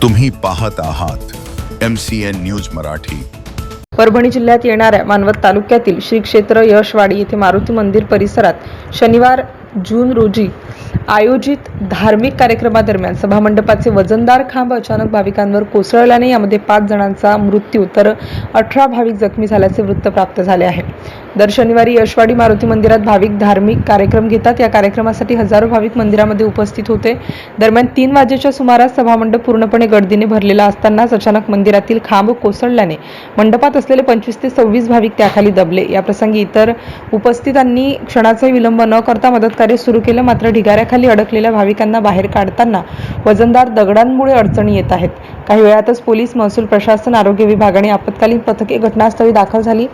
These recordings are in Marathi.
तुम्ही पाहत आहात MCN न्यूज मराठी। परभणी जिल्ह्यात येणाऱ्या मानवत तालुक्यातील श्री क्षेत्र यशवाडी येथे मारुती मंदिर परिसरात शनिवार जून रोजी आयोजित धार्मिक कार्यक्रमादरम्यान सभामंडपाचे वजनदार खांब अचानक भाविकांवर कोसळल्याने यामध्ये 5 जणांचा मृत्यू तर 18 भाविक जखमी झाल्याचे वृत्त प्राप्त झाले आहे। दर शनिवारी यशवाडी मारुती मंदिरात भाविक धार्मिक कार्यक्रम घेतात। या कार्यक्रमासाठी हजारो भाविक मंदिरामध्ये उपस्थित होते। दरम्यान 3 वाजेच्या सुमारास सभामंडप पूर्णपणे गर्दीने भरलेला असतानाच अचानक मंदिरातील खांब कोसळल्याने मंडपात असलेले 25 ते 26 भाविक त्याखाली दबले। या प्रसंगी इतर उपस्थितांनी क्षणाचाही विलंब न करता मदतकार्य सुरू केले। मात्र ढिगाऱ्याखाली अडकलेल्या भाविकांना बाहेर काढताना वजनदार दगडांमुळे अडचणी येत आहेत। काही वेळातच पोलीस, महसूल प्रशासन, आरोग्य विभाग आणि आपत्कालीन पथके घटनास्थळी दाखल झाली।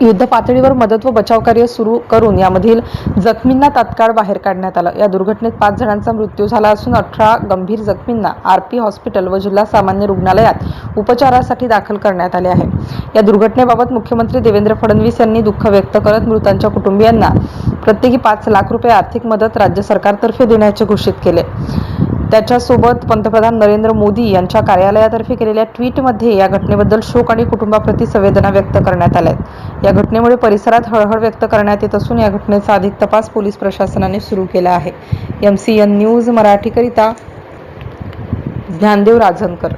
युद्ध पातळीवर मदत व बचाव कार्य सुरू करून यामधील जखमींना तात्काळ बाहेर काढण्यात आलं। या दुर्घटनेत 5 जणांचा मृत्यू झाला असून 18 गंभीर जखमींना RP हॉस्पिटल व जिल्हा सामान्य रुग्णालयात उपचारासाठी दाखल करण्यात आले आहे। या दुर्घटनेबाबत मुख्यमंत्री देवेंद्र फडणवीस यांनी दुःख व्यक्त करत मृतांच्या कुटुंबियांना प्रत्येकी 5 लाख रुपये आर्थिक मदत राज्य सरकारतर्फे देण्याचे घोषित केले। त्याच्यासोबत पंतप्रधान नरेंद्र मोदी यांच्या कार्यालयातर्फे केलेल्या ट्विटमध्ये या घटनेबद्दल शोक आणि कुटुंबाप्रती संवेदना व्यक्त करण्यात आल्या आहेत। या घटनेमुळे परिसरात हळहळ व्यक्त करण्यात येत असून या घटनेचा अधिक तपास पोलीस प्रशासनाने सुरू केला आहे। MCN न्यूज मराठीकरिता ज्ञानदेव राजनकर।